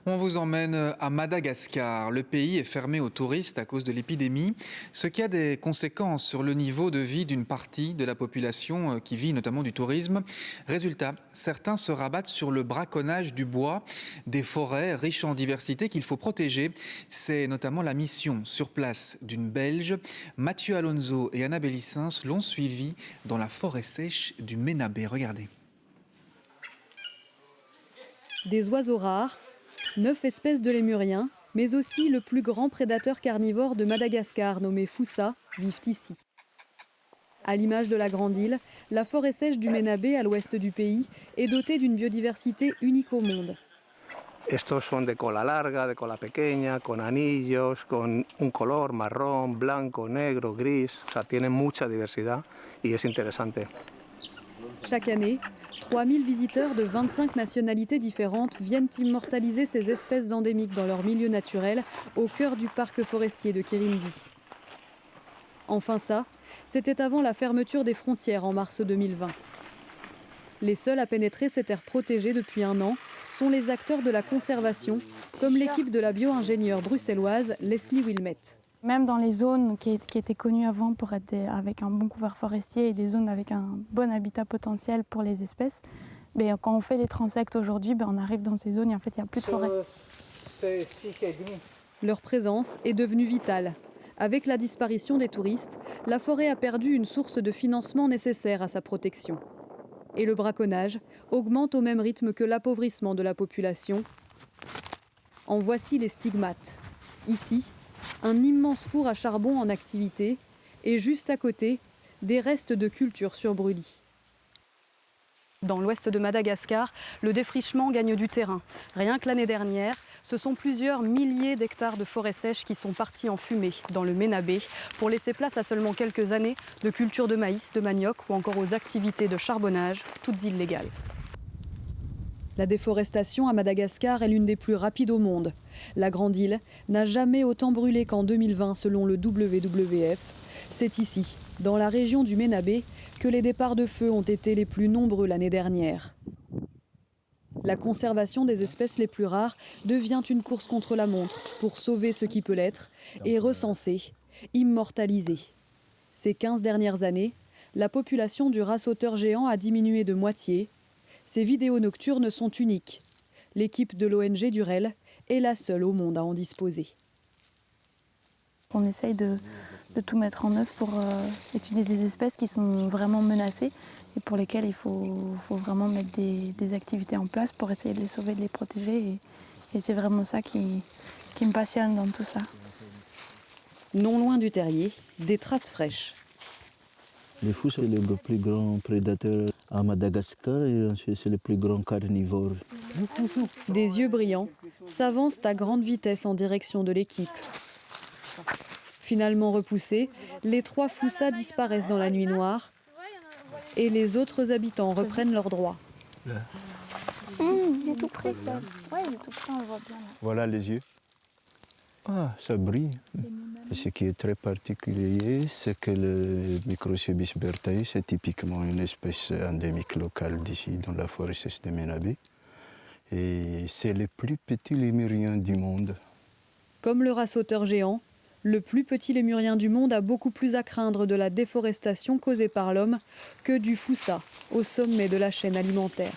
On vous emmène à Madagascar. Le pays est fermé aux touristes à cause de l'épidémie, ce qui a des conséquences sur le niveau de vie d'une partie de la population qui vit notamment du tourisme. Résultat, certains se rabattent sur le braconnage du bois, des forêts riches en diversité qu'il faut protéger. C'est notamment la mission sur place d'une Belge. Mathieu Alonso et Anna Bélissens l'ont suivi dans la forêt sèche du Ménabé. Regardez. Des oiseaux rares, 9 espèces de lémuriens, mais aussi le plus grand prédateur carnivore de Madagascar, nommé Foussa, vivent ici. À l'image de la Grande Île, la forêt sèche du Ménabé, à l'ouest du pays, est dotée d'une biodiversité unique au monde. Estos son de cola larga, de cola pequeña, con anillos, con un color marrón, blanco, negro, gris. O sea, tienen mucha diversidad y es interesante. Chaque année, 3000 visiteurs de 25 nationalités différentes viennent immortaliser ces espèces endémiques dans leur milieu naturel, au cœur du parc forestier de Kirindi. Enfin ça, c'était avant la fermeture des frontières en mars 2020. Les seuls à pénétrer ces terres protégées depuis un an sont les acteurs de la conservation, comme l'équipe de la bio-ingénieure bruxelloise Leslie Wilmette. Même dans les zones qui étaient connues avant pour être avec un bon couvert forestier et des zones avec un bon habitat potentiel pour les espèces, quand on fait les transects aujourd'hui, on arrive dans ces zones et en fait il n'y a plus de forêt. Leur présence est devenue vitale. Avec la disparition des touristes, la forêt a perdu une source de financement nécessaire à sa protection. Et le braconnage augmente au même rythme que l'appauvrissement de la population. En voici les stigmates. Ici, un immense four à charbon en activité et juste à côté, des restes de culture sur brûlis. Dans l'ouest de Madagascar, le défrichement gagne du terrain. Rien que l'année dernière, ce sont plusieurs milliers d'hectares de forêts sèches qui sont partis en fumée dans le Ménabé pour laisser place à seulement quelques années de culture de maïs, de manioc ou encore aux activités de charbonnage, toutes illégales. La déforestation à Madagascar est l'une des plus rapides au monde. La Grande Île n'a jamais autant brûlé qu'en 2020 selon le WWF. C'est ici, dans la région du Ménabé, que les départs de feu ont été les plus nombreux l'année dernière. La conservation des espèces les plus rares devient une course contre la montre pour sauver ce qui peut l'être et recenser, immortaliser. Ces 15 dernières années, la population du rat sauteur géant a diminué de moitié. Ces vidéos nocturnes sont uniques. L'équipe de l'ONG Durel est la seule au monde à en disposer. On essaye de tout mettre en œuvre pour étudier des espèces qui sont vraiment menacées et pour lesquelles il faut vraiment mettre des activités en place pour essayer de les sauver, de les protéger. Et c'est vraiment ça qui me passionne dans tout ça. Non loin du terrier, des traces fraîches. Le fou, c'est le plus grand prédateur à Madagascar et c'est le plus grand carnivore. Des yeux brillants s'avancent à grande vitesse en direction de l'équipe. Finalement repoussés, les 3 foussas disparaissent dans la nuit noire et les autres habitants reprennent leurs droits. Il est tout près, ça. Ouais, il est tout près, on le voit bien. Là. Voilà les yeux. Ah, ça brille. Ce qui est très particulier, c'est que le Microcebus bertai, c'est typiquement une espèce endémique locale d'ici, dans la forêt sèche de Ménabé. Et c'est le plus petit lémurien du monde. Comme le rat sauteur géant, le plus petit lémurien du monde a beaucoup plus à craindre de la déforestation causée par l'homme que du foussa, au sommet de la chaîne alimentaire.